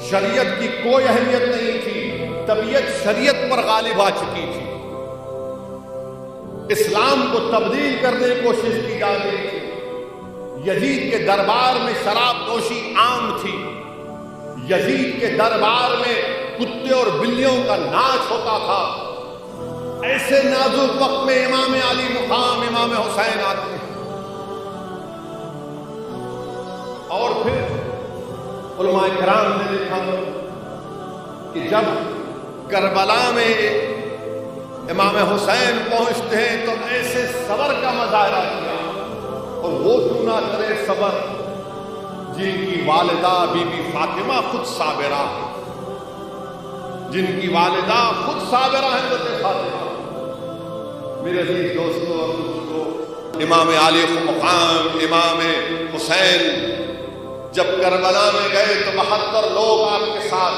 شریعت کی کوئی اہمیت نہیں تھی، طبیعت شریعت پر غالب آ چکی تھی، اسلام کو تبدیل کرنے کی کوشش کی جا رہی تھی، یزید کے دربار میں شراب نوشی عام تھی، یزید کے دربار میں کتے اور بلیوں کا ناچ ہوتا تھا۔ ایسے نازک وقت میں امام علی مقام امام حسین آتے ہیں، اور پھر علماء کرام نے لکھا کہ جب کربلا میں امام حسین پہنچتے ہیں تو ایسے صبر کا مظاہرہ کیا، اور وہ کیوں نہ کرے صبر جن کی والدہ بی بی فاطمہ خود صابرہ ہے، جن کی والدہ خود صابرہ ہیں حضرت فاطمہ۔ میرے عزیز دوستوں اور بزرگوں، امام علی مقام امام حسین جب کربلا میں گئے تو 72 لوگ آپ کے ساتھ،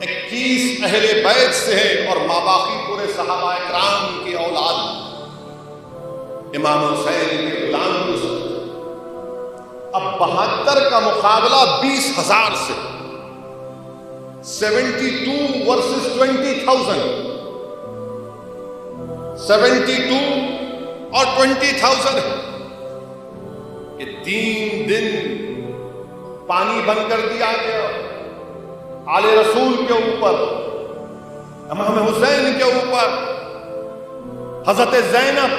21 اہل بیت سے ہیں اور ماباقی پورے صحابہ اکرام کی اولاد، امام حسین کے غلام یوسف۔ اب 72 کا مقابلہ 20,000 سے، 72 ورسز 20,000، 72 اور 20,000 یہ 3 دن پانی بند کر دیا گیا آل رسول کے اوپر، امام حسین کے اوپر، حضرت زینب،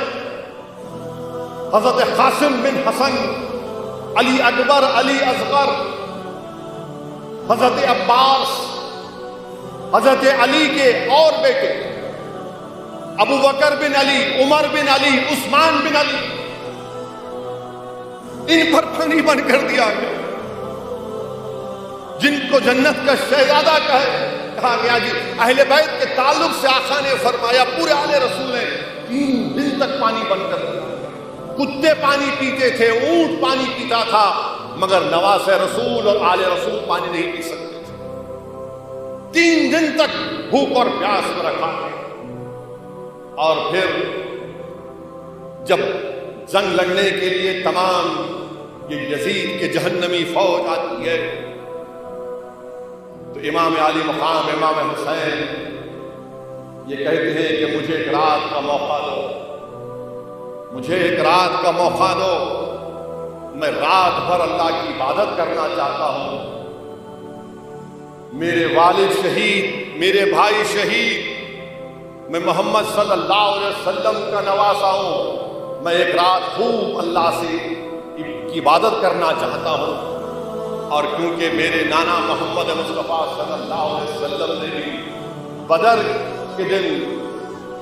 حضرت قاسم بن حسن، علی اکبر، علی اصغر، حضرت عباس، حضرت علی کے اور بیٹے ابو بکر بن علی، عمر بن علی، عثمان بن علی، ان پر پانی بند کر دیا گیا۔ جن کو جنت کا شہزادہ کہا گیا، جی اہل بیت کے تعلق سے آقا نے فرمایا پورے آل رسول نے 3 دن تک پانی بند کر دیا۔ کتے پانی پیتے تھے، اونٹ پانی پیتا تھا، مگر نواز رسول اور آل رسول پانی نہیں پی سکتے تھے۔ 3 دن تک بھوک اور پیاس میں رکھا ہے۔ اور پھر جب جنگ لڑنے کے لیے تمام یہ یزید کے جہنمی فوج آتی ہے تو امام علی مقام امام حسین یہ کہتے ہیں کہ مجھے ایک رات کا موقع دو، مجھے ایک رات کا موقع دو، میں رات بھر اللہ کی عبادت کرنا چاہتا ہوں۔ میرے والد شہید، میرے بھائی شہید، میں محمد صلی اللہ علیہ وسلم کا نواسا ہوں، میں ایک رات خوب اللہ سے کی عبادت کرنا چاہتا ہوں۔ اور کیونکہ میرے نانا محمد مصطفیٰ صلی اللہ علیہ وسلم نے بھی بدر کے دن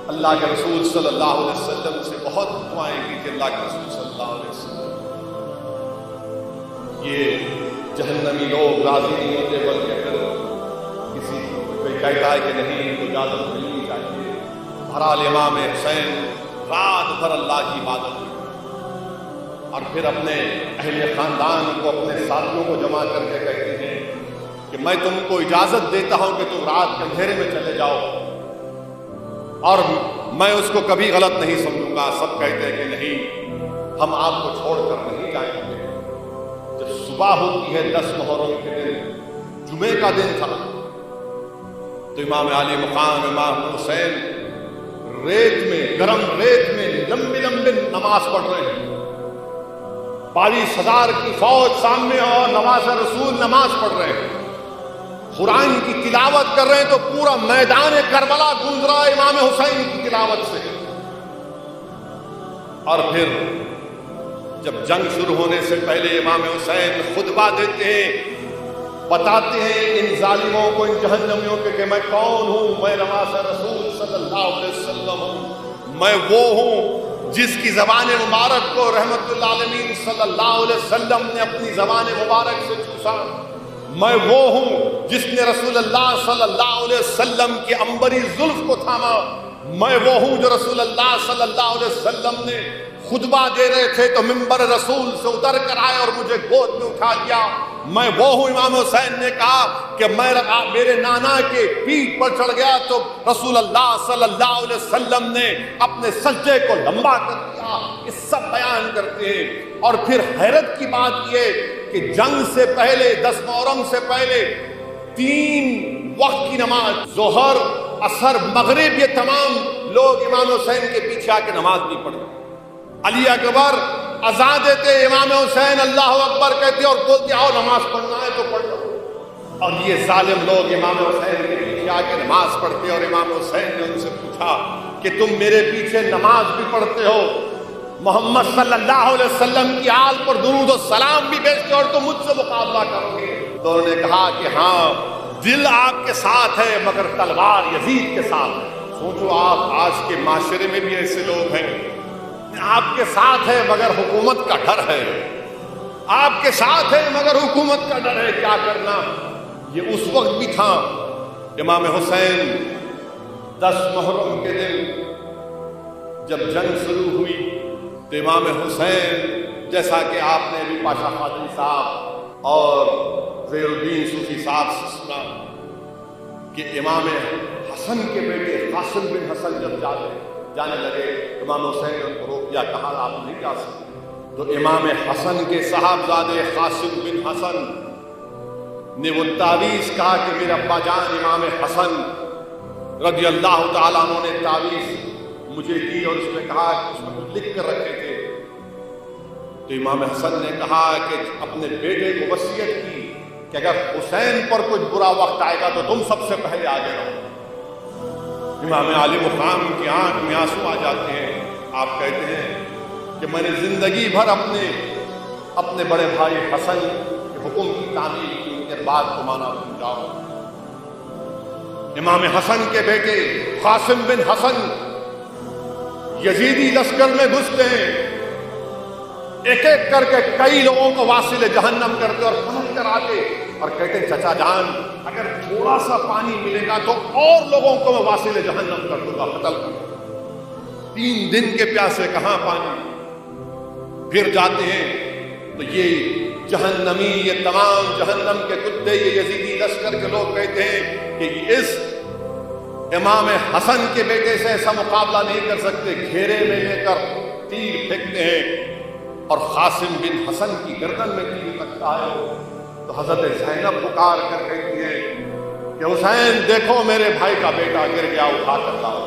اللہ کے رسول صلی اللہ علیہ وسلم سے بہت دعائیں کی تھی، اللہ کے رسول صلی اللہ علیہ وسلم یہ جہنمی لوگ راضی نہیں ہوتے، بلکہ پھر کسی کوئی کہتا ہے کہ نہیں ان کو اجازت ملنی چاہیے۔ بہرحال امام حسین رات بھر اللہ کی عبادت کی، اور پھر اپنے اہل خاندان کو، اپنے ساتھیوں کو جمع کر کے کہتے ہیں کہ میں تم کو اجازت دیتا ہوں کہ تم رات کے اندھیرے میں چلے جاؤ، اور میں اس کو کبھی غلط نہیں سمجھوں گا۔ سب کہتے ہیں کہ نہیں، ہم آپ کو چھوڑ کر نہیں جائیں گے۔ جب صبح ہوتی ہے 10 محرم کے دن، جمعے کا دن تھا، تو امام علی مقام امام حسین ریت میں، گرم ریت میں لمبی لمبی نماز پڑھ رہے ہیں۔ 22,000 کی فوج سامنے اور نواز رسول نماز پڑھ رہے ہیں، قرآن کی تلاوت کر رہے ہیں، تو پورا میدان کربلا گونج رہا ہے امام حسین کی تلاوت سے۔ اور پھر جب جنگ شروع ہونے سے پہلے امام حسین خطبہ دیتے ہیں، بتاتے ہیں ان ظالموں کو، ان جہنمیوں کے کہ میں کون ہوں، میں نواز رسول صلی اللہ علیہ وسلم ہوں، میں وہ ہوں جس کی زبان مبارک کو رحمت اللہ عالمین صلی اللہ علیہ وسلم نے اپنی زبان مبارک سے چوسا، میں وہ ہوں جس نے رسول اللہ صلی اللہ علیہ وسلم کی عنبری زلف کو تھاما، میں وہ ہوں جو رسول اللہ صلی اللہ علیہ وسلم نے خطبہ دے رہے تھے تو منبر رسول سے اتر کر آئے اور مجھے گود میں اٹھا لیا، میں وہ ہوں۔ امام حسین نے کہا کہ میں میرے نانا کے پیٹھ پر چڑھ گیا تو رسول اللہ صلی اللہ علیہ وسلم نے اپنے سجدے کو لمبا کر دیا۔ یہ سب بیان کرتے ہیں۔ اور پھر حیرت کی بات یہ کہ جنگ سے پہلے 10 محرم سے پہلے 3 وقت کی نماز ظہر عصر مغرب یہ تمام لوگ امام حسین کے پیچھے آ کے نماز نہیں پڑھتے. علی اکبر اذان دیتے, امام حسین اللہ اکبر کہتے اور بولتے آؤ نماز پڑھنا ہے تو پڑھ لو. اور یہ ظالم لوگ امام حسین کے پیچھے آ کے نماز پڑھتے. اور امام حسین نے ان سے پوچھا کہ تم میرے پیچھے نماز بھی پڑھتے ہو, محمد صلی اللہ علیہ وسلم کی آل پر درود و سلام بھی بھیجتے اور تم مجھ سے مقابلہ کرو گے؟ تو انہوں نے کہا کہ ہاں, دل آپ کے ساتھ ہے مگر تلوار یزید کے ساتھ ہے. سوچو آپ, آج کے معاشرے میں بھی ایسے لوگ ہیں, آپ کے ساتھ ہے مگر حکومت کا ڈر ہے, آپ کے ساتھ ہے مگر حکومت کا ڈر ہے, کیا کرنا. یہ اس وقت بھی تھا. امام حسین 10 محرم کے دن جب جنگ شروع ہوئی تو امام حسین, جیسا کہ آپ نے بھی پاشا قادری صاحب اور زیر الدین صوفی صاحب سے سنا کہ امام حسن کے بیٹے قاسم بن حسن جب جانے لگے, امام حسین نے ان کو روک دیا, کہا آپ نہیں جا سکتے. تو امام حسن کے صاحبزادے قاسم بن حسن نے وہ تعویذ کہا کہ میرا ابا جان امام حسن رضی اللہ تعالیٰ عنہ نے تعویذ مجھے دی اور اس میں کہا اس میں کچھ لکھ کر رکھے تھے. تو امام حسن نے کہا کہ اپنے بیٹے کو وصیت کی کہ اگر حسین پر کچھ برا وقت آئے گا تو تم سب سے پہلے آگے رہو. امام علی مقام کی آنکھ میں آنسو آ جاتے ہیں. آپ کہتے ہیں کہ میں نے زندگی بھر اپنے بڑے بھائی حسن کے حکم کی تعمیل کی, ان کے بات کو مانا تم جاؤ. امام حسن کے بیٹے قاسم بن حسن یزیدی لشکر میں گھستے ہیں, ایک ایک کر کے کئی لوگوں کو واصل جہنم کرتے اور پلٹ کر آتے اور کہتے چچا جان اگر تھوڑا سا پانی ملے گا تو اور لوگوں کو میں واصل جہنم کر دوں گا, قتل کر دوں گا. 3 دن کے پیاسے کہاں پانی. پھر جاتے ہیں تو یہ جہنمی, یہ تمام جہنم کے کتے, یہ یزیدی لشکر کے لوگ کہتے ہیں کہ اس امام حسن کے بیٹے سے ایسا مقابلہ نہیں کر سکتے. گھیرے میں لے کر تیر پھینکتے ہیں اور قاسم بن حسن کی گردن میں تیر لگتا ہے. تو حضرت زینب پکار کر کہتی ہے کہ حسین دیکھو میرے بھائی کا بیٹا گر گیا, اٹھا کر لاؤ.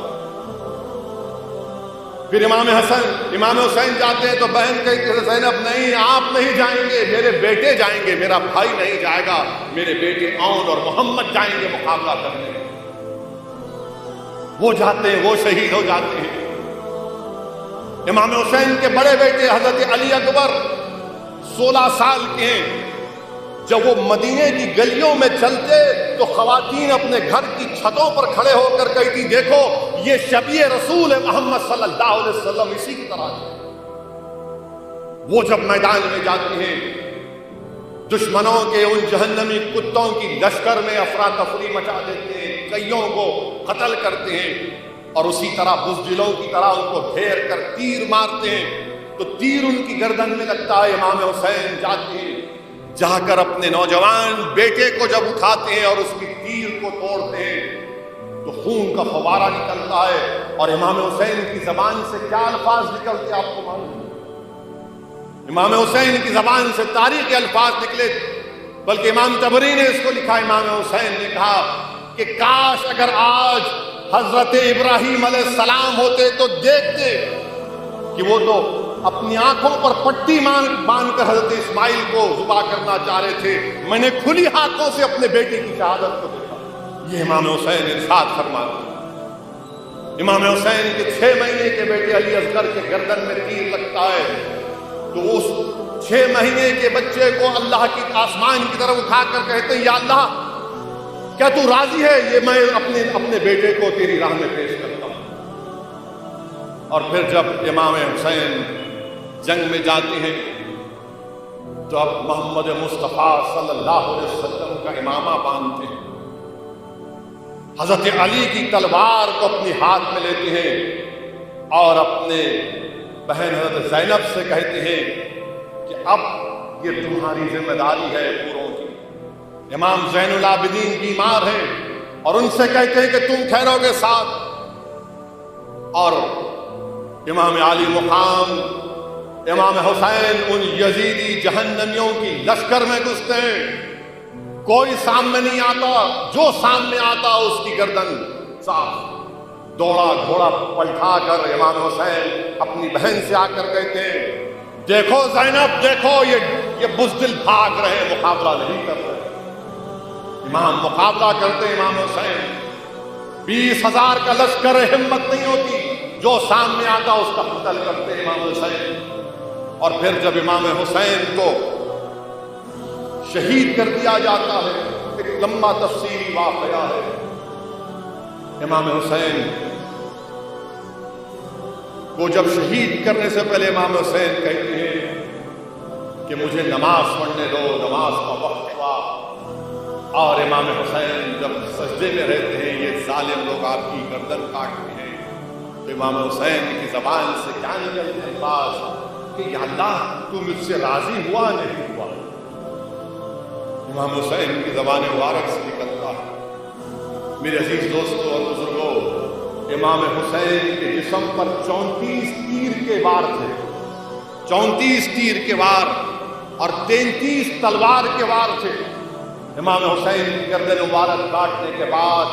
پھر امام حسین جاتے ہیں تو بہن کہتی ہے زینب نہیں, آپ نہیں جائیں گے, میرے بیٹے جائیں گے, میرا بھائی نہیں جائے گا, میرے بیٹے اون اور محمد جائیں گے مقابلہ کرنے. وہ جاتے ہیں, وہ شہید ہو جاتے ہیں. امام حسین کے بڑے بیٹے حضرت علی اکبر 16 سال کے ہیں. جب وہ مدینے کی گلیوں میں چلتے تو خواتین اپنے گھر کی چھتوں پر کھڑے ہو کر کہتی دیکھو یہ شبیہ رسول ہے محمد صلی اللہ علیہ وسلم, اسی کی طرح ہے. وہ جب میدان میں جاتے ہیں دشمنوں کے ان جہنمی کتوں کی لشکر میں افراتفری مچا دیتے ہیں, کئیوں کو قتل کرتے ہیں اور اسی طرح بزدلوں کی طرح ان کو گھیر کر تیر مارتے ہیں. تو تیر ان کی گردن میں لگتا ہے. امام حسین جاتے ہیں, جا کر اپنے نوجوان بیٹے کو جب اٹھاتے ہیں اور اس کی تیر کو توڑتے ہیں تو خون کا فوارہ نکلتا ہے. اور امام حسین کی زبان سے کیا الفاظ نکلتے آپ کو معلوم ہے؟ امام حسین کی زبان سے تاریخی الفاظ نکلے, بلکہ امام طبری نے اس کو لکھا. امام حسین نے کہا کہ کاش اگر آج حضرت ابراہیم علیہ السلام ہوتے تو دیکھتے کہ وہ تو اپنی آنکھوں پر پٹی باندھ کر حضرت اسماعیل کو ذبح کرنا چاہ رہے تھے, میں نے کھلی ہاتھوں سے اپنے بیٹے کی شہادت کو دیکھا. یہ امام حسین ارشاد فرماتے. امام حسین کے 6 مہینے کے بیٹے علی اصغر کے گردن میں تیر لگتا ہے تو اس 6 مہینے کے بچے کو اللہ کی آسمان کی طرف اٹھا کر کہتے ہیں یا اللہ کیا تو راضی ہے یہ میں اپنے بیٹے کو تیری راہ میں پیش کرتا ہوں. اور پھر جب امام حسین جنگ میں جاتے ہیں تو اب محمد مصطفیٰ صلی اللہ علیہ وسلم کا امامہ باندھتے ہیں, حضرت علی کی تلوار کو اپنی ہاتھ میں لیتے ہیں اور اپنے بہن حضرت زینب سے کہتے ہیں کہ اب یہ تمہاری ذمہ داری ہے پوروں کی. امام زین العابدین بیمار ہیں اور ان سے کہتے ہیں کہ تم ٹھہرو گے ساتھ. اور امام علی مقام امام حسین ان یزیدی جہنمیوں کی لشکر میں گھستے ہیں, کوئی سامنے نہیں آتا، جو سامنے آتا اس کی گردن صاف۔ دوڑا گھوڑا پلٹا کر امام حسین اپنی بہن سے آ کر کہتے ہیں دیکھو زینب، دیکھو یہ بزدل بھاگ رہے ہیں، مقابلہ نہیں کر رہے۔ امام مقابلہ کرتے امام حسین، 20,000 کا لشکر، ہمت نہیں ہوتی، جو سامنے آتا اس کا قتل کرتے امام حسین۔ اور پھر جب امام حسین کو شہید کر دیا جاتا ہے، ایک لمبا تفصیلی واقعہ ہے۔ امام حسین کو جب شہید کرنے سے پہلے امام حسین کہتے ہیں کہ مجھے نماز پڑھنے دو، نماز کا وقت ہوا۔ اور امام حسین جب سجدے میں رہتے ہیں، یہ ظالم لوگ آپ کی گردن کاٹتے ہیں، تو امام حسین کی زبان سے کیا نکلتے ہیں الفاظ کہ یا اللہ تو مجھ سے راضی ہوا نہیں ہوا۔ امام حسین کی زبان مبارک سے نکلتا ہے۔ میرے عزیز دوستوں اور بزرگوں، امام حسین کے جسم پر 34 تیر کے وار تھے، 34 تیر کے وار اور 33 تلوار کے وار تھے۔ امام حسین کی گردن مبارک کاٹنے کے بعد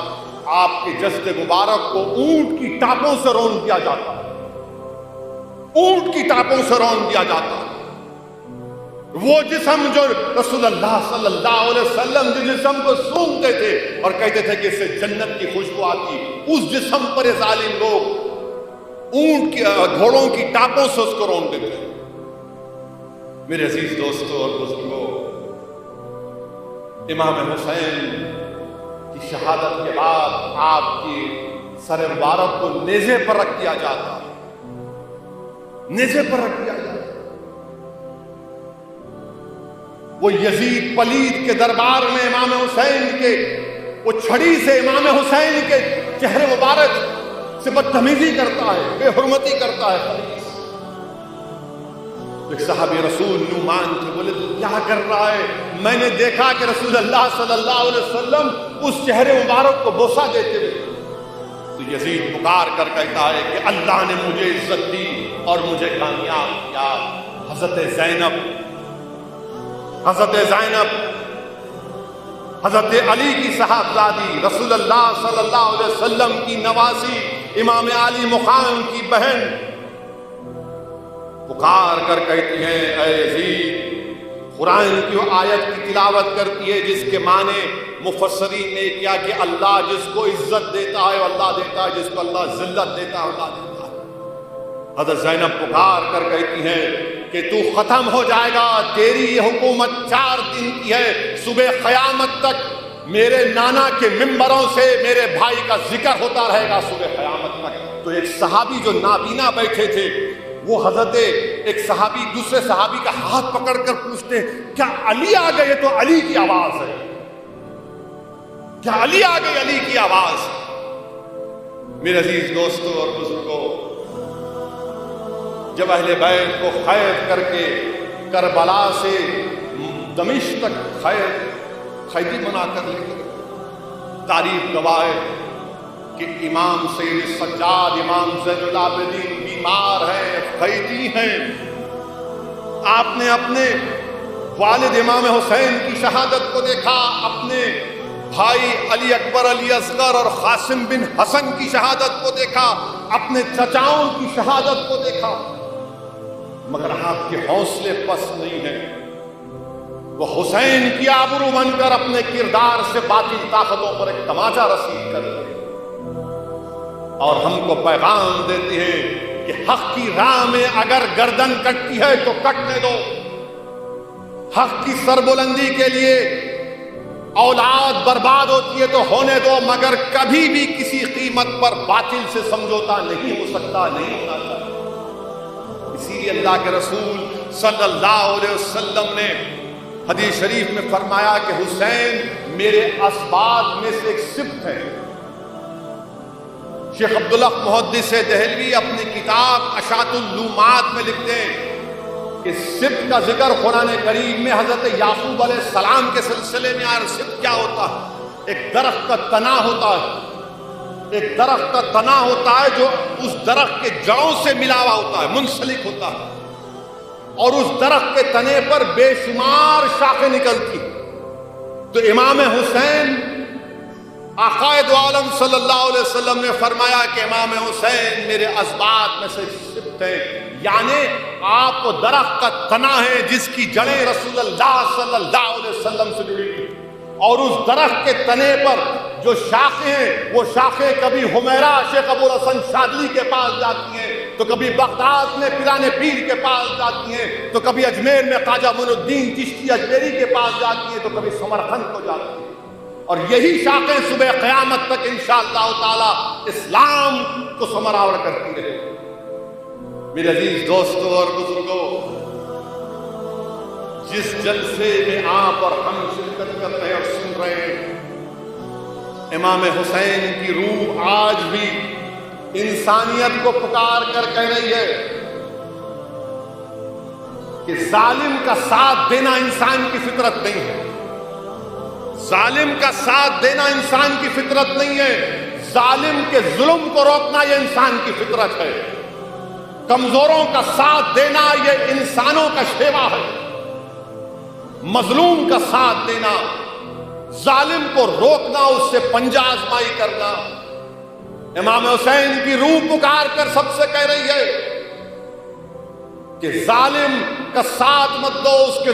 آپ کے جسد مبارک کو اونٹ کی ٹاپوں سے رون دیا جاتا ہے، اونٹ کی ٹاپوں سے رون دیا جاتا ہے۔ وہ جسم جو رسول اللہ صلی اللہ علیہ وسلم جس جسم کو سونگتے تھے اور کہتے تھے کہ اس سے جنت کی خوشبو آتی، اس جسم پر ظالم لوگ اونٹ کی گھوڑوں کی ٹاپوں سے اس کو رون دیتے تھے۔ میرے عزیز دوستوں اور بزرگوں، امام حسین کی شہادت کے بعد آپ کی سر مبارک کو نیزے پر رکھ دیا جاتا، نیزے پر رکھ دیا جاتا۔ وہ یزید پلید کے دربار میں امام حسین کے وہ چھڑی سے امام حسین کے چہرے مبارک سے بدتمیزی کرتا ہے، بے حرمتی کرتا ہے۔ ایک صحابی رسول نعمان تھے، بولے کیا کر رہا ہے؟ میں نے دیکھا کہ رسول اللہ صلی اللہ علیہ وسلم اس چہرے مبارک کو بوسہ دیتے ہوئے۔ تو یزید پکار کر کہتا ہے کہ اللہ نے مجھے عزت دی اور مجھے کامیاب کیا۔ حضرت زینب حضرت علی کی صاحبزادی، رسول اللہ صلی اللہ علیہ وسلم کی نواسی، امام علی مقام کی بہن، پکار کر کہتی ہیں اے یزید، قرآن کی وہ آیت کی تلاوت کرتی ہے جس کے معنی مفسرین نے کیا کہ اللہ جس کو عزت دیتا ہے اللہ دیتا ہے، جس کو اللہ ذلت دیتا ہے اللہ دیتا ہے۔ حضرت زینب پکار کر کہتی ہیں کہ تو ختم ہو جائے گا، تیری یہ حکومت 4 دن کی ہے، صبح قیامت تک میرے نانا کے ممبروں سے میرے بھائی کا ذکر ہوتا رہے گا صبح قیامت تک۔ تو ایک صحابی جو نابینا بیٹھے تھے، وہ حضرت ایک صحابی دوسرے صحابی کا ہاتھ پکڑ کر پوچھتے کیا علی آ گئے؟ تو علی کی آواز ہے، کیا علی آ گئی؟ علی کی آواز۔ میرے عزیز دوستوں اور بزرگوں، جب اہل بیت کو قید کر کے کربلا سے دمشق تک قیدی بنا کر لے گئے، تاریخ گواہ ہے کہ امام سید سجاد، امام زین العابدین بیمار ہیں، قیدی ہیں۔ آپ نے اپنے والد امام حسین کی شہادت کو دیکھا، اپنے بھائی علی اکبر، علی اصغر اور قاسم بن حسن کی شہادت کو دیکھا، اپنے چچاؤں کی شہادت کو دیکھا، مگر آپ کے حوصلے پست نہیں ہیں۔ وہ حسین کی آبرو بن کر اپنے کردار سے باطل طاقتوں پر ایک تماچا رسید کر رہے ہیں اور ہم کو پیغام دیتے ہیں کہ حق کی راہ میں اگر گردن کٹتی ہے تو کٹنے دو، حق کی سربلندی کے لیے اولاد برباد ہوتی ہے تو ہونے دو، مگر کبھی بھی کسی قیمت پر باطل سے سمجھوتا نہیں ہو سکتا، نہیں ہونا چاہیے۔ اسی لیے اللہ کے رسول صلی اللہ علیہ وسلم نے حدیث شریف میں فرمایا کہ حسین میرے اسباط میں سے ایک سبط ہے۔ شیخ عبداللہ محدث دہلوی اپنی کتاب اشاعت اللومات میں لکھتے ہیں کہ سبط کا ذکر قرآن کریم میں حضرت یعقوب علیہ السلام کے سلسلے میں آیا۔ سبط کیا ہوتا ہے؟ ایک درخت کا تنا ہوتا ہے، ایک درخت کا تنا ہوتا ہے جو اس درخت کے جڑوں سے ملا ہوا ہوتا ہے، منسلک ہوتا ہے، اور اس درخت کے تنے پر بے شمار شاخیں نکلتی۔ تو امام حسین عقائد عالم صلی اللہ علیہ وسلم نے فرمایا کہ امام حسین میرے اسباط میں سے سبت ہیں، یعنی آپ وہ درخت کا تنا ہے جس کی جڑیں رسول اللہ صلی اللہ علیہ وسلم سے جڑی ہوئی، اور اس درخت کے تنے پر جو شاخیں ہیں وہ شاخیں کبھی حمیرہ شیخ ابوالحسن شاذلی کے پاس جاتی ہیں، تو کبھی بغداد میں پیران پیر کے پاس جاتی ہیں، تو کبھی اجمیر میں خواجہ معین الدین چشتی اجمیری کے پاس جاتی ہیں، تو کبھی سمرقند کو جاتی ہیں، اور یہی شاخیں صبح قیامت تک انشاءاللہ تعالی اسلام کو ثمرآور کرتی رہے۔ میرے عزیز دوستوں اور بزرگوں، جس جلسے میں آپ اور ہم شرکت کر رہے ہیں اور سن رہے ہیں، امام حسین کی روح آج بھی انسانیت کو پکار کر کہہ رہی ہے کہ ظالم کا ساتھ دینا انسان کی فطرت نہیں ہے، ظالم کا ساتھ دینا انسان کی فطرت نہیں ہے، ظالم کے ظلم کو روکنا یہ انسان کی فطرت ہے، کمزوروں کا ساتھ دینا یہ انسانوں کا شیوا ہے، مظلوم کا ساتھ دینا، ظالم کو روکنا، اس سے پنجہ آزمائی کرنا۔ امام حسین کی روح پکار کر سب سے کہہ رہی ہے کہ ظالم کا ساتھ مت دو، اس کے